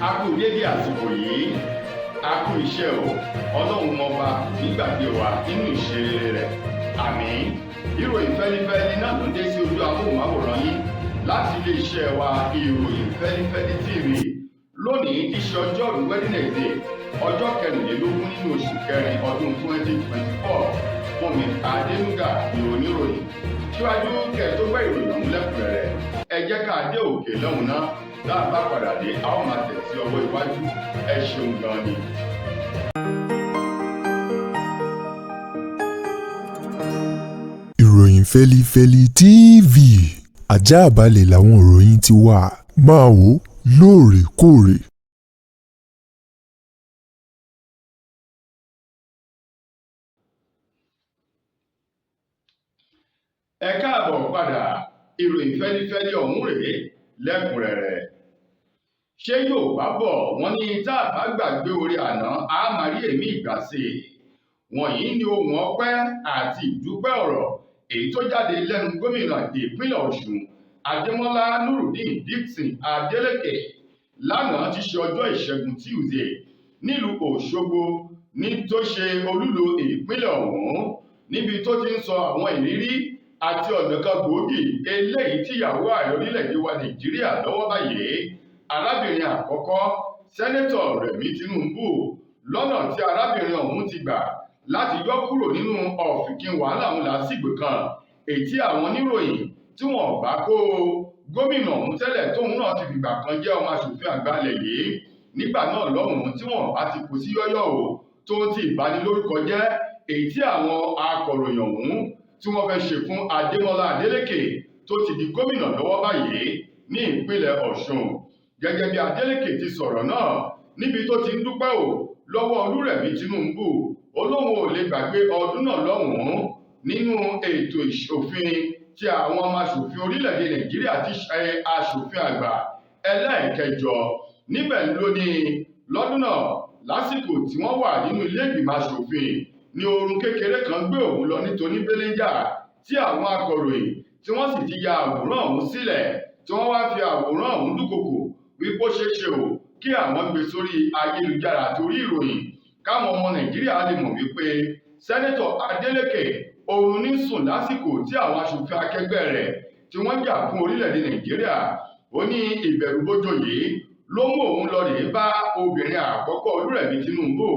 a kú dédé àsìkò yìí, a kú iṣẹ́ o, ọlọ́run ọba nígbàgbé wa nínú ìṣeré rẹ̀. Àmín. Ìròyìn fẹ́lifẹ́li náà ló dé sí ojú amóhùnmáwòrán yín láti iléeṣẹ́ wa ìròyìn fẹ́lifẹ́li TV. Lónìí tí ṣe ọjọ́rú Wednesday, ọjọ́ kẹrìnlélógún nínú oṣù kẹrin ọdún 2024. Fúnmi Adénúgà ni oníròyìn. Síwájú kẹ́ tó gbọ́ ìròyìn ọ̀hún lẹ́kùnrẹ́rẹ́, ẹ jẹ́ ká dé òkè lọ́hùn náà. Tá a bá padà dé, a ó máa tẹ̀ sí ọwọ́ iwájú. Ẹ ṣeun gan ni. Ìròyìn Fẹ́lifẹ́li TV, àjààbálẹ̀ làwọn ìròyìn ti wà, máa wò lóòrèkóòrè. Ẹ káàbọ̀ padà, ìròyìn fẹ́lifẹ́li ọ̀hún rèé lẹ́kùnrẹ́rẹ́. Ṣé Yorùbá bọ̀ wọ́n ní tá a bá gbàgbé orí àná a máa rí èmi ìgbà sí i. Wọ̀nyí ni ohun ọpẹ́ àti ìdúpẹ́ ọ̀rọ̀ èyí tó jáde lẹ́nu gómìnà ìpínlẹ̀ Ọ̀ṣun Adémọ́lá Nurudeen Dixon Adeleke lánàá tí ṣe ọjọ́ ìṣẹ́gun Tuesday nílùú Òṣogbo ní tó ṣe olúlo ìpínlẹ̀ ọ̀hún, níbi tó ti ń sọ àwọn ìrírí àti ọ̀nà kan gbòógì eléyìí tíyàwó ààrẹ orílẹ̀-èdè wa Nàìjíríà lọ́wọ́ báyìí, arábìnrin àkọ́kọ́ sẹ́nẹ́tọ̀ Rẹ̀mí Tinubu, lọ́nà tí arábìnrin ọ̀hún ti gbà láti yọ kúrò nínú ọ̀fìnkìn wàhálà òun lásìgbò kan èyí tí àwọn oníròyìn tí wọ́n bá kó gómìnà ọ̀hún tẹ́lẹ̀ tóun náà ti fìgbà kan jẹ́ ọmọ aṣòfin àgbà ilẹ̀ yìí nígbà náà lọ́hùn-ún tí wọ́n bá ti kó sí yọ́yọ́ o tó ti ìbanilórúkọ jẹ́ èyí tí àwọn akọ̀ròyìn ọ̀hún tí wọ́n fẹ́ ṣe fún Adémọ́lá Adélékè tó ti di gómìnà lọ́wọ́ báyìí ní ìpínlẹ̀ Ọ̀ṣun. Gẹ́gẹ́ bí Adélékè ti sọ̀rọ̀ náà níbi tó ti ń dúpẹ́ o lọ́wọ́ Olúrẹ̀mí Tinubu, olóhùn ò lè gbàgbé ọdún náà lọ́hùn-ún nínú ètò ìṣòfin tí àwọn ọmọ aṣòfin orílẹ̀-èdè Nàìjíríà ti ṣe aṣòfin àgbà ẹlẹ́ẹ̀kẹjọ. Níbẹ̀ ló ní lọ́dún náà lásìkò tí wọ́n wà nínú ilé ìgbìmọ̀ aṣòfin ní oorun kékeré kan gbé òun lọ nítorí belenja tí àwọn akọ̀ròyìn tí wọ́n sì ti ya àwòrán ọ̀hún sílẹ̀ tí wọ́n wá fi àwòrán ọ̀hún dúnkokò wípé ó ṣeé ṣe o kí àwọn gbé sórí ayélujára torí ìròyìn káwọn ọmọ Nàìjíríà lè mọ̀ wípé sẹ́nẹ́tọ̀ Adélékè oorun ní sùn lásìkò tí àwọn aṣòfin akẹgbẹ́ rẹ̀ tí wọ́n jà fún orílẹ̀-èdè Nàìjíríà. Ó ní ìbẹ̀rùbojo yìí ló mú òun lọ rèé bá obìnrin àkọ́kọ́ Olúrẹ̀mí Tinubu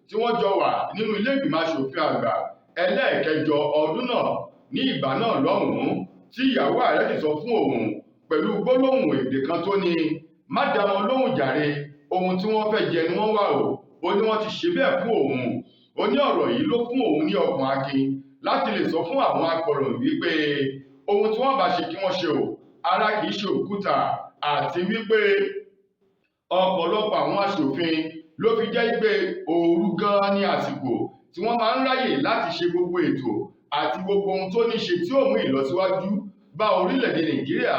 tí wọ́n jọ wà nínú ilé ìgbìmọ̀ aṣòfin àgbà ẹlẹ́ẹ̀kẹjọ ọdún náà ní ìgbà náà lọ́hùn-ún tí ìyàwó ààrẹ ti sọ fún òun pẹ̀lú gbólóhùn èdè kan tó ní má dá wọn lóhùn jàre, ohun tí wọ́n fẹ́ jẹ ni wọ́n wà o. Ó ní wọ́n ti ṣe bẹ́ẹ̀ fún òun. Ó ní ọ̀rọ̀ yìí ló fún òun ní ọkàn akin láti lè sọ fún àwọn akọ̀ròyìn wípé ohun tí wọ́n bá ṣe kí wọ́n ṣe o, ara kìí ṣe òkúta, àti wípé ọ̀pọ̀lọpọ̀ àwọn aṣòfin ló fi jẹ́ pé òru gan-an ní àsìkò tí wọ́n máa ń ráyè láti ṣe gbogbo ètò àti gbogbo ohun tó ní ṣe tí ó mú ìlọsíwájú bá orílẹ̀-èdè Nàìjíríà.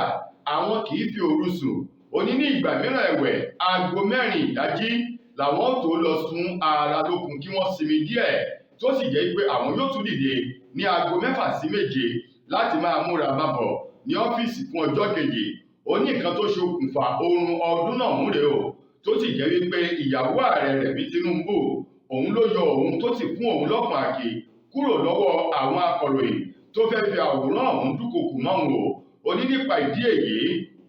Àwọn kìí fi òru sùn. Ó ní ìgbà mìíràn ẹ̀wẹ̀ aago 4 ìdájí làwọn tó lọ sùn ara lókun kí wọ́n sinmi díẹ̀, tó sì jẹ́ pé àwọn yóò tún dìde ní aago 6 sí 7 láti máa múra bàbọ̀ ní ọ́fíìsì fún ọjọ́ kejì. Ó ní nǹkan tó ṣokùnfà oorun ọdún náà ń rèé o, tó sì jẹ́ wípé ìyàwó ààrẹ Rẹ̀mí Tinubu òun ló yọ òun tó sì fún òun lọ́kàn àkè kúrò lọ́wọ́ àwọn akọ̀ròyìn tó fẹ́ fi àwòrán ọ̀hún dúnkokò mọ́ òun o. Ó ní nípa ìdí èyí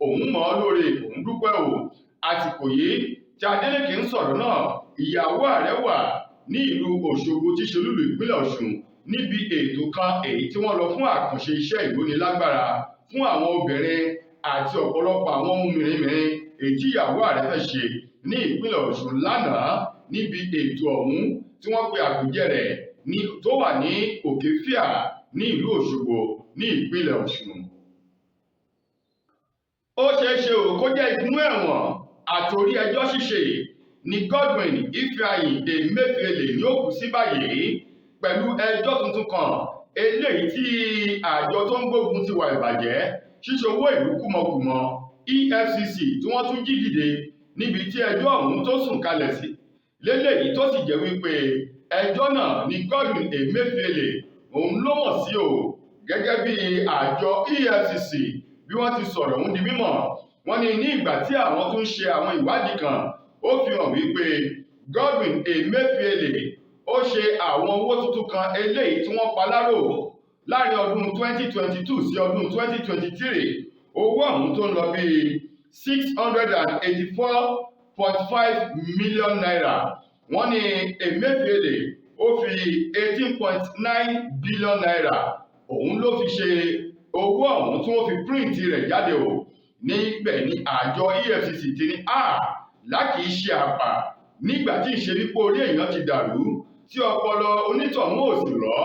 òun mọ̀ ọ́ lóore, òun dúpẹ́ o. Àsìkò yìí tí Adélékè ń sọ̀rọ̀ náà, ìyàwó ààrẹ wà ní ìlú Òṣogbo tí ṣe olúlu ìpínlẹ̀ Ọ̀ṣun níbi ètò kan èyí tí wọ́n lọ fún àkànṣe iṣẹ́ ìrónilágbára fún àwọn obìnrin àti ọ̀pọ̀lọpọ̀ àwọn ohun mèremère èyí tí ìyàwó ààrẹ fẹ́ ṣe ní ìpínlẹ̀ Ọ̀ṣun lánàá níbi ètò ọ̀hún tí wọ́n pe àpèjẹ rẹ̀ tó wà ní Òkèfíà ní ìlú Òṣogbo ní ìpínlẹ̀ Ọ̀ṣun. Ó ṣeé ṣe o kó jẹ́ inú ẹ̀wọ̀n àtòrí ẹjọ́ ṣíṣe ní Godwin Ifeanyi Emefiele ní ó kú sí báyìí pẹ̀lú ẹjọ́ tuntun kan eléyìí tí àjọ tó ń gbógun ti wà ìbàjẹ́ ṣíṣe owó ìlú kúmọkùmọ EFCC tí wọ́n tún jí dìde níbi tí ẹjọ́ ọ̀hún tó sùn kalẹ̀ sí léléyìí tó sì jẹ́ wípé ẹjọ́ náà ní Godwin Emefiele òun ló mọ̀ sí o. Gẹ́gẹ́ bí àjọ EFCC bí wọ́n ti sọ̀rọ̀ ọ̀hún di mímọ̀, wọ́n ní ìgbà tí àwọn tún ṣe àwọn ìwádìí kan ó fi hàn wípé Godwin Emefiele ó ṣe àwọn owó tuntun kan eléyìí tí wọ́n pa láró láàrin ọdún 2022 sí ọdún 2023 owó ọ̀hún tó ń lọ bí 684.5 million naira. Wọ́n ní Emefiele ó fi 18.9 billion naira òun ló fi ṣe owó ọ̀hún tí wọ́n fi píríǹtì rẹ̀ jáde o. Níbẹ̀ ni àjọ EFCC ti ní lákì í ṣe àpà nígbà tí ìṣe wípé orí èèyàn ti dàrú tí ọpọlọ onítọ̀hún ò sì rọ́.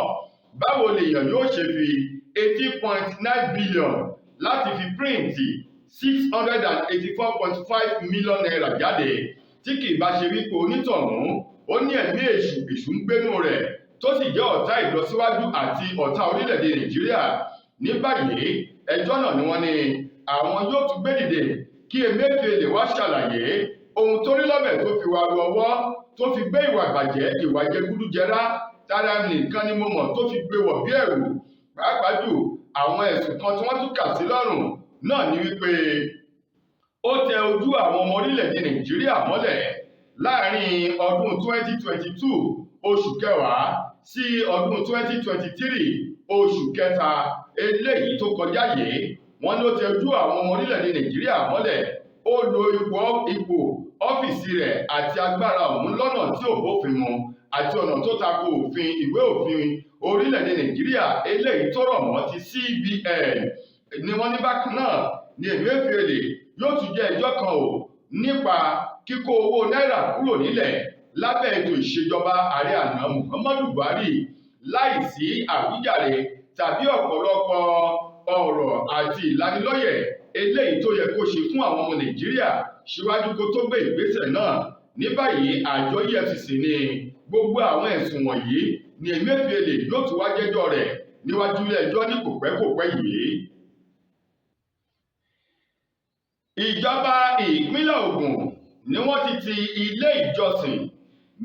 Báwo lèèyàn yóò ṣe fi 18.9 billion láti fi píríǹtì 684.5 million naira jáde tí kì í bá ṣe wípé onítọ̀hún ó ní ẹ̀mí èṣù ń gbénú rẹ̀ tó sì jẹ́ ọ̀tá ìlọsíwájú àti ọ̀tá orílẹ̀-èdè Nàìjíríà. Ní báyìí ẹjọ́ náà ni wọ́n ní àwọn yóò tún gbé dìde kí Emefiele wá ṣàlàyé ohun tó rí lọ́bẹ̀ tó fi wá ru ọwọ́ tó fi gbé ìwà ìbàjẹ́ ìwà jẹgúdújẹrá tára nìkan ni mo mọ̀ tó fi gbé wọ̀ bí ẹ̀rù. Pàápàá jù àwọn ẹ̀sùn kan tí wọ́n tún kà sí lọ́rùn náà ni wípé ó tẹ ojú àwọn ọmọ orílẹ̀-èdè Nàìjíríà mọ́lẹ̀ láàrin ọdún 2022 oṣù kẹwàá sí ọdún 2023 oṣù kẹta eléyìí tó kọjá yìí. Wọ́n ló tẹ ojú àwọn ọmọ orílẹ̀-èdè Nàìjíríà mọ́lẹ̀ ó lo ipò ọ́fíìsì rẹ̀ àti agbára òun lọ́nà tí ò bófin mu àti ọ̀nà tó tako òfin ìwé òfin orílẹ̀-èdè Nàìjíríà eléyìí tó rọ̀ mọ́ ti CBN. Ni wọ́n ní bákan náà ni Emefiele yóò tún jẹ́ ẹjọ́ kan o nípa kíkó owó náírà kúrò nílẹ̀ lábẹ́ ètò ìṣèjọba ààrẹ àná Muhammadu Buhari láìsí àwíjàre tàbí ọ̀pọ̀lọpọ̀ ọ̀rọ̀ àti ìlanilọ́yẹ̀ eléyìí tó yẹ kó ṣe fún àwọn ọmọ Nàìjíríà síwájú kó tó gbé ìgbésẹ̀ náà. Ní báyìí àjọ EFCC ní gbogbo àwọn ẹ̀sùn wọ̀nyí ni Emefiele yóò tún wá jẹ́jọ́ rẹ̀ níwájú ilé ẹjọ́ ní kòpẹ́kòpẹ́ yìí. Ìjọba ìpínlẹ̀ Ògùn ni wọ́n ti ilé ìjọsìn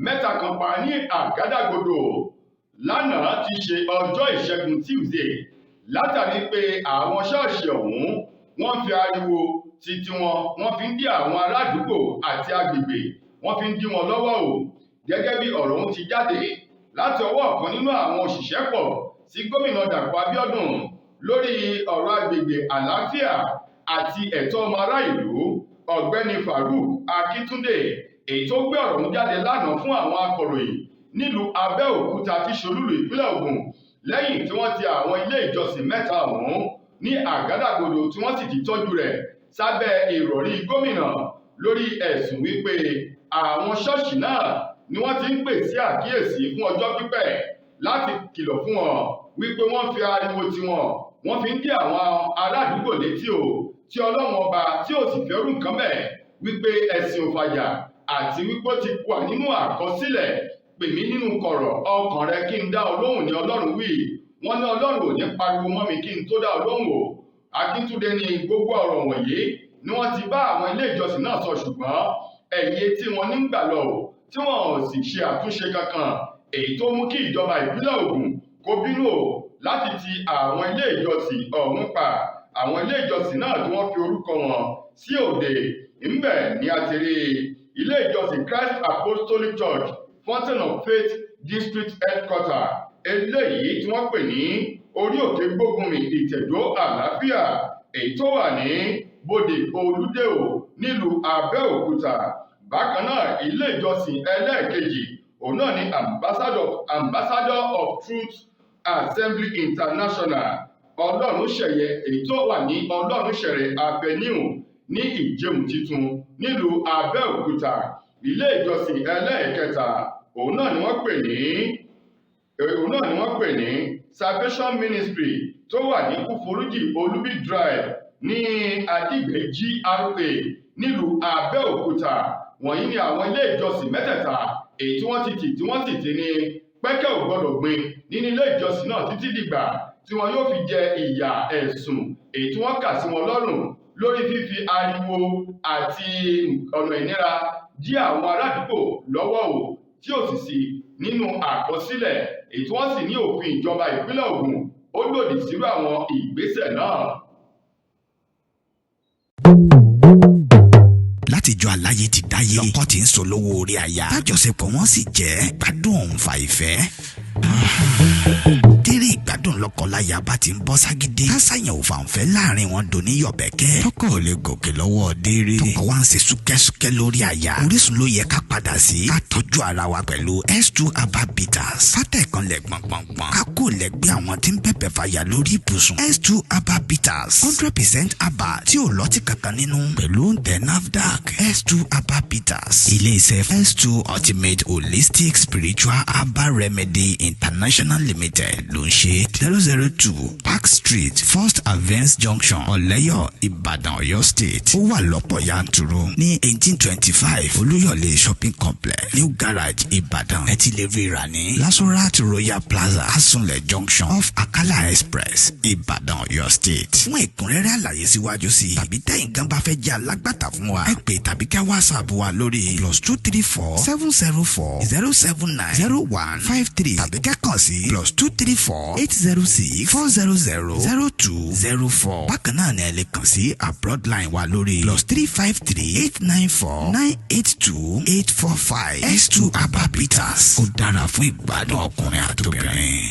mẹ́ta kan pa ní Àgádágodo lánàá ti ṣe ọjọ́ ìṣẹ́gun Tuesday látàrí pé àwọn ṣọ́ọ̀ṣì ọ̀hún wọ́n fi ariwo títí wọ́n fi ń dí àwọn ará àdúgbò àti agbègbè wọ́n fi ń dí wọn lọ́wọ́ o. Gẹ́gẹ́ bí ọ̀rọ̀ ọ̀hún ti jáde láti ọwọ́ ọ̀kan nínú àwọn òṣìṣẹ́ pọ̀ sí gómìnà Dàpọ̀ Abíọ́dún lórí ọ̀rọ̀ agbègbè àlàáfíà àti ẹ̀tọ́ ọmọ ará ìlú ọ̀gbẹ́ni Farouk Akíntúndé èyí tó gbé ọ̀rọ̀ ọ̀hún jáde lánàá fún àwọn akọ̀ròyìn nílùú Abẹ́òkúta tí ṣolúlù ìpínlẹ̀ Ògùn lẹ́yìn tí wọ́n ti àwọn ilé ìjọsìn mẹ́ta ọ̀hún ní Àgádágodo tí wọ́n sì ti tọ́jú rẹ̀ sábẹ́ ìrọ̀rí gómìnà lórí ẹ̀sùn wípé àwọn ṣọ́ọ̀ṣì náà ni wọ́n ti ń pè sí àkíyèsí fún ọjọ́ pípẹ́ láti kìlọ̀ fún wọn wípé wọ́n fi ariwo tiwọn wọ́n fi ń dí àwọn ará àdúgbò létí o tí Ọlọ́run ọba tí ò sì fẹ́rù nǹkan bẹ́ẹ̀ wípé ẹ̀sìn òfàjà àti wípé ó ti wà nínú àkọsílẹ̀ pè mí nínú kọ̀rọ̀ ọkàn rẹ kí n dá ọ lóhùn ní Ọlọ́run wí. Wọ́n ní Ọlọ́run ò ní pariwo mọ́ mi kí n tó dá ọ lóhùn o. Akíntúndé ní gbogbo ọ̀rọ̀ wọ̀nyí ni wọ́n ti bá àwọn ilé ìjọsìn náà sọ ṣùgbọ́n ẹ̀yẹ tí wọ́n nígbà lọ o tí wọ́n ò sì ṣe àtúnṣe kankan èyí tó mú kí ìjọba ìpínlẹ̀ Ògùn kó bínú o láti ti àwọn ilé ìjọsìn ọ̀hún pa. Àwọn ilé ìjọsìn náà tí wọ́n fi orúkọ wọn sí òde ńbẹ̀ ni a ti rí ilé ìjọsìn Christ Apostolic Church Fountain of Faith District Headquarter eléyìí tí wọ́n pè ní orí òkè gbógunmi ìtẹ̀dó àlàáfíà èyí tó wà ní Bòdè Olúdèò nílùú Abẹ́òkúta. Bákan náà ilé ìjọsìn ẹlẹ́ẹ̀kejì òun náà ní Ambassador of Truth Assembly International Ọlọ́runṣẹ̀yẹ èyí tó wà ní Ọlọ́runṣẹ̀yẹ Avenue ní Ìjẹun Titun nílùú Abẹ́òkúta. Ilé ìjọsìn ẹlẹ́ẹ̀kẹta òun náà ni wọ́n pè ní Salvation Ministry tó wà ní Kúforújì Olúbí Drive ní Adigbe GRA nílùú Abẹ́òkúta. Wọ̀nyí ni àwọn ilé ìjọsìn mẹ́tẹ̀ẹ̀ta èyí tí wọ́n sì ti ní pẹ́kẹ́ ò gbọ́dọ̀ gbin nínú ilé ìjọsìn náà títí dìgbà tí wọn yóò fi jẹ ìyà ẹ̀sùn èyí tí wọ́n kà sí wọn lọ́rùn lórí fífi ariwo àti ọ̀nà ìnira dí àwọn ará àdúgbò lọ́wọ́ o tí ò sì sí nínú àkọsílẹ̀ èyí tí wọ́n sì ní òfin ìjọba ìpínlẹ̀ Ògùn ó lòdì sírú àwọn ìgbésẹ̀ náà. Látijọ́ aláyé ti dáyé lọ́kọ tí ń solówó orí aya tájọṣepọ̀ wọn sì jẹ́ gbádùn òǹfà ìfẹ́. Tírì ìgbádùn lọ́kọláya bá ti ń bọ́ ságídé kásáyàn ò fàǹfẹ́ láàrin wọn dòní yọ̀bẹ̀kẹ́. tọkọ ò lè gòkè lọ́wọ́ déré tọkọ wa ń ṣe súkẹ́súkẹ́ lórí aya. Orísun ló yẹ ká padà sí ká tọ́jú ara wa pẹ̀lú S2 Herbal Bitters. kátẹ̀ kan lẹ̀ gbọ̀ngbọ̀ngbọ̀n ká kó lẹ́gbẹ́ àwọn tí ń bẹ̀bẹ̀ fàyà lórí ibùsùn. S2 Herbal Bitters 100% herbal tí ò lọ́tí kankan nínú pẹ̀lú ǹtẹ̀ NAFDAC. S2 Herbal Bitters ilé-iṣẹ́ S2 Ultimate Holistic Spiritual Herbal Remedy International Limited ló ń ṣe 002 Park Street First Avance Junction Ọ̀lẹ́yọ̀ Ìbàdàn Ọ̀yọ́ State. ó wà lọ́pọ̀ yanturu ní 1825 Olúyọ̀lé Shopping Complex New Garage Ìbàdàn. ẹ ti lè rí rà ní Lasorat Royal Plaza Asunlẹ̀ Junction off Akala Express Ìbàdàn Ọ̀yọ́ State. fún ẹ̀kúnrẹ́rẹ́ àlàyé síwájú sí i tàbí tẹ̀yin gan bá fẹ́ jẹ́ alágbàtà fún wa ẹ pè tàbí kẹ́ WhatsApp wa lórí +234 704 079 0153 tàbí kẹ́ kàn sí +234 806 400 0204. bákan náà ni ẹ lè kàn sí abroad line wa lórí +353 894 982 845. S2 Herbal Bitters ó dára fún ìgbádùn ọkùnrin àtobìnrin.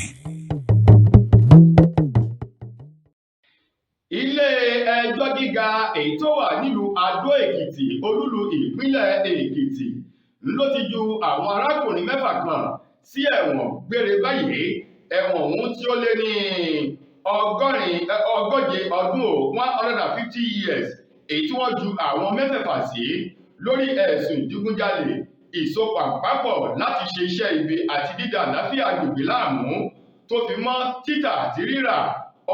Ilé ẹjọ́ gíga èyí tó wà nílùú Adó Èkìtì olúlu ìpínlẹ̀ Èkìtì ló ti ju àwọn arákùnrin mẹ́fà kan sí ẹ̀wọ̀n gbére báyìí. ẹ̀wọ̀n ọ̀hún tí ó lé ní ọgọ́je ọdún 150 years èyí tí wọ́n ju àwọn mẹ́fẹ̀ẹ̀fà sí lórí ẹ̀sùn ìdígunjalè, ìsopàpapọ̀ láti ṣe iṣẹ́ ibi àti dídà àlàáfíà agbègbè láàmú tó fi mọ́ títà àti rírà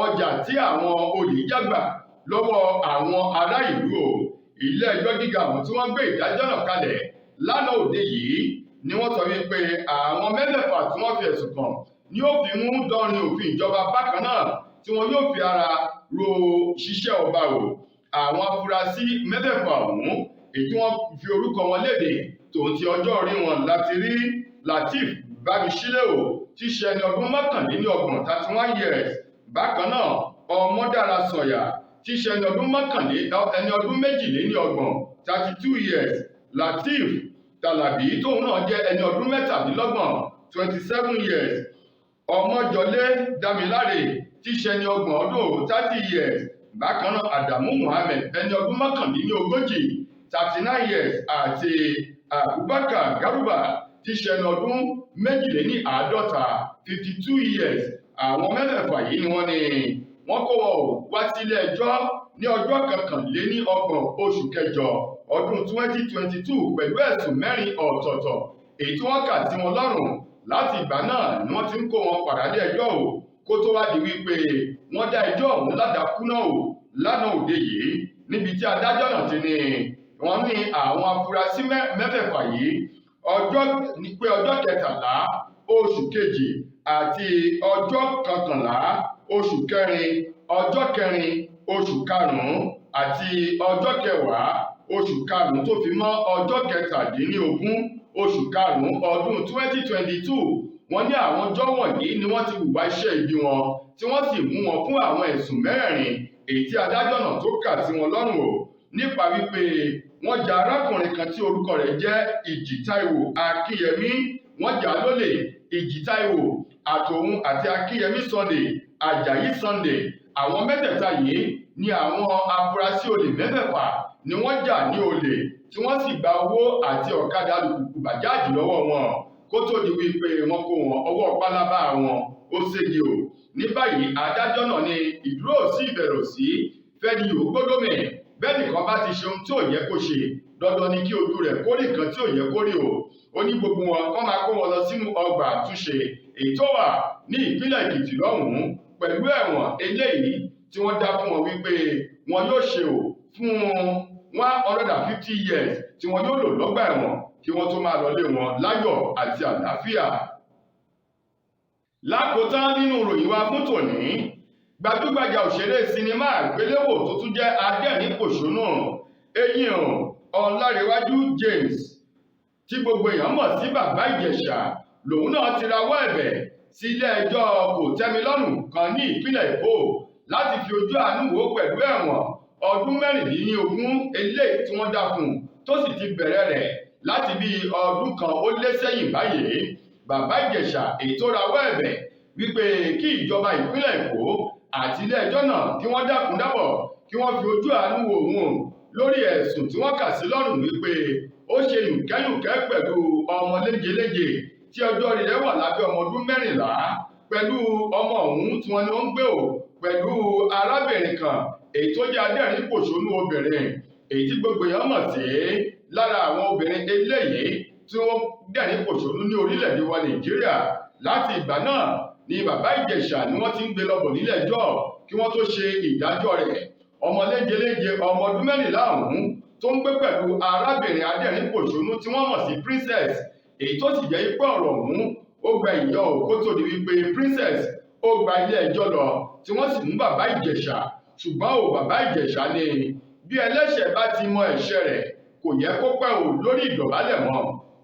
ọjà tí àwọn olè jágbà lọ́wọ́ àwọn ará ìlú o. ilé ẹjọ́ gíga ọ̀hún tí wọ́n gbé ìdájọ́ náà kalẹ̀ lánàá òde yìí ni wọ́n sọ wípé àwọn mẹ́fẹ̀ẹ̀fà tí wọ́n fi ẹ̀sùn kàn ni ó fi mú dánrin òfin ìjọba bákan náà tí wọn yóò fi ara ro ṣiṣẹ́ ọba o. àwọn afurasí mẹ́fẹ̀ẹ̀fà ọ̀hún èyí tí wọ́n fi orúkọ wọn léde tòun ti ọjọ́ orí wọn láti rí Lateef Bámiṣílẹ̀ o tí ṣe ẹni ọdún 31 31 years. bákan náà Ọmọdára Sànyà tí ṣe ẹni ọdún 22 32 years. Lateef Tàlàbí tóun náà jẹ́ ẹni ọdún 27 27 years. Ọmọjọlé Dámiláre tí ṣe ẹni 30 years. bákan náà Adamu Muhammed ẹni ọdún 39 39 years àti Abubakar Garuba tí ṣe ẹni ọdún 52 52 years. àwọn mẹ́fẹ̀ẹ̀fà yìí ni wọ́n kó wọn wá sílé ẹjọ́ ní ọjọ́ 21 oṣù kẹjọ ọdún 2022 pẹ̀lú ẹ̀sùn 4 ọ̀tọ̀ọ̀tọ̀ èyí tí wọ́n kà sí wọn lọ́rùn. láti ìgbà náà ni wọ́n ti ń kó wọn padà lé ẹjọ́ o kó tó wá di wípé wọ́n dá ẹjọ́ ọ̀hún ládàkúnà o lánàá òde yìí níbi tí adájọ́ náà ti ní wọ́n ní àwọn afurasí mẹ́fẹ̀ẹ̀fà yìí ọjọ́ 13 oṣù kejì àti ọjọ́ 11 oṣù kẹrin ọjọ́ kẹrin oṣù karùn-ún àti ọjọ́ 10 oṣù karùn-ún tó fi mọ́ ọjọ́ 17 oṣù karùn-ún ọdún 2022. wọ́n ní àwọn ọjọ́ wọ̀nyí ni wọ́n ti hùwà iṣẹ́ ibi wọn tí wọ́n sì mú wọn fún àwọn ẹ̀sùn mẹ́rẹ̀ẹ̀rin èyí tí adájọ́ náà tó kà sí wọn lọ́rùn o nípa wípé wọ́n ja arákùnrin kan tí orúkọ rẹ̀ jẹ́ Ìjì Táíwò Akínyẹmí wọ́n jà á lólè. Ìjì Táíwò àtòun àti Akínyẹmí Sunday Àjàyí Sunday àwọn mẹ́tẹ̀ẹ̀ta yìí ni àwọn afurasí olè mẹ́fẹ̀ẹ̀fà ni wọ́n jà ní olè tí wọ́n sì gba owó àti ọ̀kadà alùpùpù bàjáàjì lọ́wọ́ wọn kó tó di wípé wọ́n kó wọn ọwọ́ pálábá wọn ó ségi o. ní báyìí adájọ́ náà ní ìdúró sí ìbẹ̀rù sí fẹ́ni yòó gbódómì bẹ́ẹ̀ nìkan bá ti ṣe ohun tí ò yẹ kó ṣe dandan ni kí ojú rẹ̀ kórè nǹkan tí ò yẹ kórè o. ó ní gbogbo wọn kọ́ máa kó wọn lọ sínú ọgbà àtúnṣe èyí tó wà ní ìpínlẹ̀ Èkìtì lọ́hùn-ún pẹ̀lú ẹ̀wọ̀n eléyìí tí wọ́n dá fún wọn wípé wọn yóò ṣe o fún 150 years tí wọn yóò lò lọ́gbà ẹ̀wọ̀n kí wọ́n tó máa lọlé wọn láyọ̀ àti àlàáfíà. lákòótán nínú ìròyìn wa fún tòní gbajúgbajà òṣèré sinimá àgbéléwò tó tún jẹ́ adẹ́rìn-pòṣónú Eyín Ọlárewájú James tí gbogbo èèyàn mọ̀ sí Bàbá Ìjẹ̀ṣà lòun náà ti rawọ́ ẹ̀bẹ̀ sí ilé ẹjọ́ kòtẹ́milọ́rùn kan ní ìpínlẹ̀ Èkó láti fi ojú àánú wò pẹ̀lú ẹ̀wọ̀n ọdún 16 eléyìí tí wọ́n dá fún un tó sì ti bẹ̀rẹ̀ rẹ̀ láti bí ọdún kan ó lé sẹ́yìn báyìí. Bàbá Ìjẹ̀ṣà èyí tó rawọ́ ẹ̀bẹ̀ wípé kí ìjọba ìpínlẹ̀ Èkó àti ilé ẹjọ́ náà kí wọ́n dákun dábọ̀ kí wọ́n fi ojú àánú wo òun lórí ẹ̀sùn tí wọ́n kà sí lọ́rùn wípé ó ṣe yùnkẹ́yùnkẹ́ pẹ̀lú ọmọ léjeléje tí ọjọ́ orí rẹ̀ wà lábẹ́ ọmọ ọdún 14 pẹ̀lú ọmọ ọ̀hún tí wọ́n ní ó ń gbé ò pẹ̀lú arábìnrin kan èyí tó jẹ́ adẹ́rìn pòṣónú obìnrin èyí tí gbogbo èèyàn mọ̀ sí lára àwọn obìnrin eléyìí tí wọ́n dẹ̀rìn pòṣónú ní orílẹ̀-èdè wa Nàìjíríà. Láti ìgbà náà ni bàbá Ìjẹ̀ṣà ni wọ́n ti ń gbé lọ́bọ̀ nílé ẹjọ́ kí wọ́n tó ṣe ìdájọ́ rẹ̀. Ọmọ léjeléje ọmọ ọdún 14 ọ̀hún tó ń gbé pẹ̀lú arábìnrin adẹ́rìn pòṣónú tí wọ́n mọ̀ sí Princess, èyí tó sì jẹ́ ipò ọ̀rọ̀ ọ̀hún ó gba ìyá òkú tó di wípé Princess ó gba ilé ẹjọ́ lọ tí wọ́n sì mú bàbá Ìjẹ̀ṣà. Ṣùgbọ́n bàbá Ìjẹ̀ṣà ni bí ẹlẹ́ṣẹ̀ bá ti mọ ẹ̀ṣẹ̀ rẹ̀ kò yẹ kó pẹ́ lórí ìdọ̀bálẹ̀ mọ́.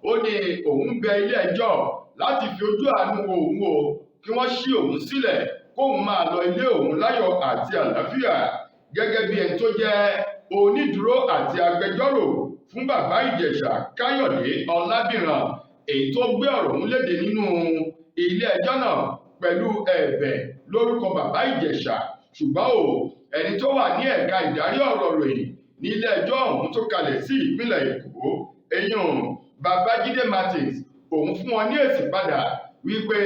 Ó ní òun bẹ ilé ẹjọ́ láti fi ojú àánú wo òun kí wọ́n ṣí òun sílẹ̀ kóun máa lọ ilé òun láyọ̀ àti àlàáfíà gẹ́gẹ́ bí ẹni tó jẹ́ onídùúró àti agbẹjọ́rò fún bàbá Ìjẹ̀ṣà Káyọ̀dé Ọlábìrán èyí tó gbé ọ̀rọ̀ ọ̀hún léde nínú ilé ẹjọ́ náà pẹ̀lú ẹ̀bẹ̀ lórúkọ bàbá Ìjẹ̀ṣà. Ṣùgbọ́n ẹni tó wà ní ẹ̀ka ìdarí ọ̀rọ̀ ròyìn ní ilé ẹjọ́ ọ̀hún tó kalẹ̀ sí ìpínlẹ̀ Èkó èèyàn Babájídé Martins òun fún wọn ní èsì padà wípé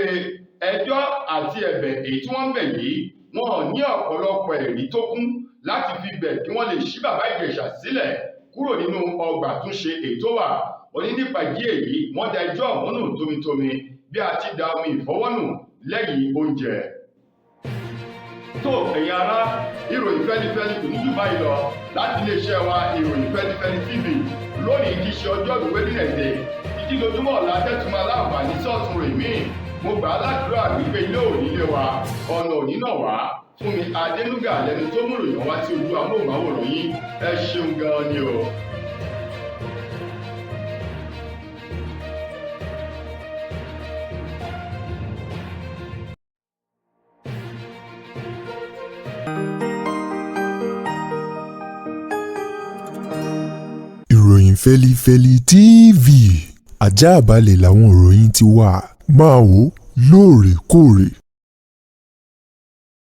ẹjọ́ àti ẹ̀bẹ̀ èyí tí wọ́n ń bẹ̀ yìí wọn ní ọ̀pọ̀lọpọ̀ ẹ̀rí tó kún láti fi bẹ̀ kí wọ́n lè ṣí bàbá Ìjẹ̀ṣà sílẹ̀ kúrò nínú ọgbà àtúnṣe èyí tó wà. Ó ní nípa ìdí èyí wọ́n da ẹjọ́ ọ̀hún nù tómitómi bí a ti da omi ìfọwọ́nù lẹ́yìn oúnjẹ. Tó ẹ̀yin ará, ìròyìn fẹ́lifẹ́li kò ní jù báyìí lọ láti iléeṣẹ́ wa ìròyìn fẹ́lifẹ́li TV lónìí kì í ṣe ọjọ́rú Wednesday títí lójúmọ́ ọ̀la tẹ́tùmọ̀ aláǹfààní sọ́ọ̀tún rè mí. Mo gbà á ládùúrà wípé ilé òní lé wa ọ̀nà òní náà wá. Fúnmi Adénúgà lẹni tó mú ìròyìn wá sí ojú amóhùnmáwòrán yín. Ẹ ṣeun gan-an ni o. Ìròyìn Fẹ́lifẹ́li TV àjààbálẹ̀ làwọn ìròyìn ti wà máa wò lóòrèkóòrè.